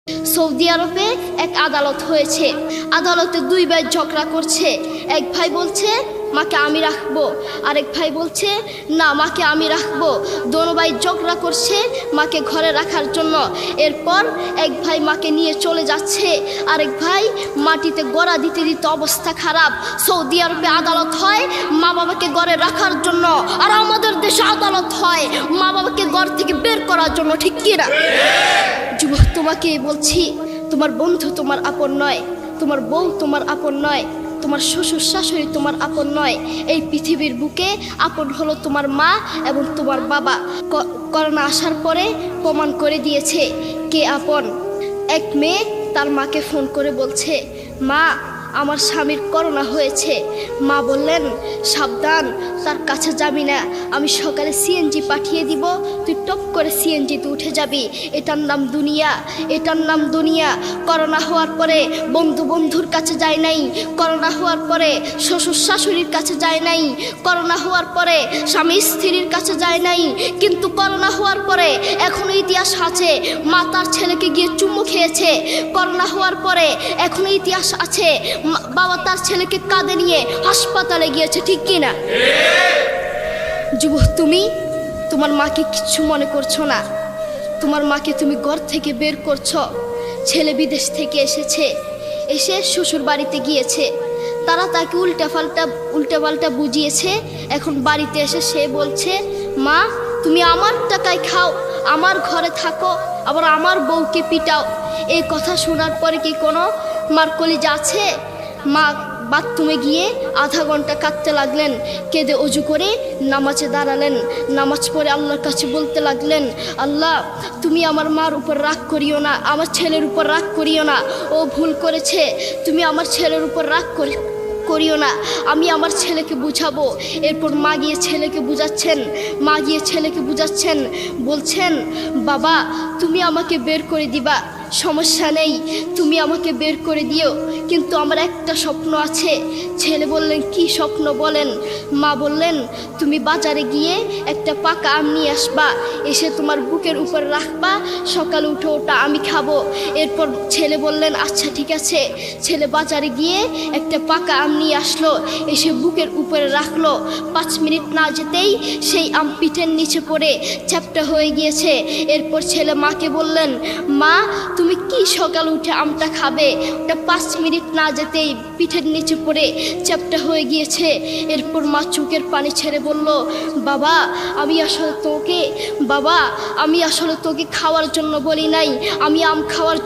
Saudi আরবে এক আদালত হয়েছে। আদালতে দুই ভাই ঝগড়া করছে। এক ভাই বলছে মাকে আমি রাখবো, আরেক ভাই বলছে না মাকে আমি রাখবো। দোনো ভাই ঝগড়া করছে মাকে ঘরে রাখার জন্য। এরপর এক ভাই মাকে নিয়ে চলে যাচ্ছে, আরেক ভাই মাটিতে গড়া দিতে দিতে অবস্থা খারাপ। সৌদি আরবে আদালত হয় মা বাবাকে ঘরে রাখার জন্য, আর আমাদের দেশে আদালত হয় মা বাবাকে ঘর থেকে বের করার জন্য। ঠিক কিনা? যুবক, তোমাকে বলছি, তোমার বন্ধু তোমার আপন নয়, তোমার বউ তোমার আপন নয়, তোমার শ্বশুর শাশুড়ি তোমার আপন নয়। এই পৃথিবীর বুকে আপন হলো তোমার মা এবং তোমার বাবা। করোনা আসার পরে প্রমাণ করে দিয়েছে কে আপন। এক মেয়ে তার মাকে ফোন করে বলছে, মা আমার স্বামীর করোনা হয়েছে। মা বললেন সাবধান, তার কাছে যাবি না, আমি সকালে সিএনজি পাঠিয়ে দিব, তুই টপ করে সিএনজিতে উঠে যাবি। এটার নাম দুনিয়া, এটার নাম দুনিয়া। করোনা হওয়ার পরে বন্ধুর কাছে যায় নাই, করোনা হওয়ার পরে শ্বশুর শাশুড়ির কাছে যায় নাই, করোনা হওয়ার পরে স্বামী স্ত্রীর কাছে যায় নাই। কিন্তু করোনা হওয়ার পরে এখনো ইতিহাস আছে, মা তার ছেলেকে গিয়ে চুম্বু খেয়েছে। করোনা হওয়ার পরে এখনো ইতিহাস আছে, বাবা তার ছেলেকে কাঁধে নিয়ে হাসপাতালে গিয়েছে। ঠিক কিনা? যুবক, তুমি তোমার মাকে কিচ্ছু মনে করছো না। তোমার মাকে তুমি ঘর থেকে বের করছো। ছেলে বিদেশ থেকে এসেছে, এসে শ্বশুর বাড়িতে গিয়েছে, তারা তাকে উল্টাপাল্টা বুঝিয়েছে। এখন বাড়িতে এসে সে বলছে, মা তুমি আমার টাকায় খাও, আমার ঘরে থাকো, আবার আমার বউকে পিটাও। এই কথা শোনার পরে কি কোনো মার কলিজা আছে? মা বাথরুমে গিয়ে আধা ঘন্টা কাঁদতে লাগলেন। কেঁদে অজু করে নামাজে দাঁড়ালেন। নামাজ পড়ে আল্লাহর কাছে বলতে লাগলেন, আল্লাহ তুমি আমার মার উপর রাগ করিও না, আমার ছেলের উপর রাগ করিও না, ও ভুল করেছে, তুমি আমার ছেলের উপর রাগ করিও না, আমি আমার ছেলেকে বুঝাবো। এরপর মা গিয়ে ছেলেকে বুঝাচ্ছেন, বলছেন বাবা তুমি আমাকে বের করে দিবা, সমস্যা নেই, তুমি আমাকে বের করে দিও, কিন্তু আমার একটা স্বপ্ন আছে। ছেলে বললেন কি স্বপ্ন বলেন? মা বললেন তুমি বাজারে গিয়ে একটা পাকা আম নিয়ে আসবা, এসে তোমার বুকের উপর রাখবা, সকালে উঠে ওটা আমি খাবো। এরপর ছেলে বললেন আচ্ছা ঠিক আছে। ছেলে বাজারে গিয়ে একটা পাকা আম নিয়ে আসলো, এসে বুকের উপরে রাখলো। 5 মিনিট না যেতেই সেই আম পিঠের নিচে পড়ে চ্যাপ্টা হয়ে গিয়েছে। এরপর ছেলে মাকে বললেন, মা তুমি কি সকাল উঠে আমটা খাবে? ওটা 5 মিনিট না যেতেই পিঠের নিচে পড়ে চ্যাপ্টা হয়ে গিয়েছে। এরপর মা চোখের পানি ছেড়ে বলল, বাবা আমি আসলে তোকে খাওয়ার জন্য বলি নাই, আমি আম খাওয়ার জন্য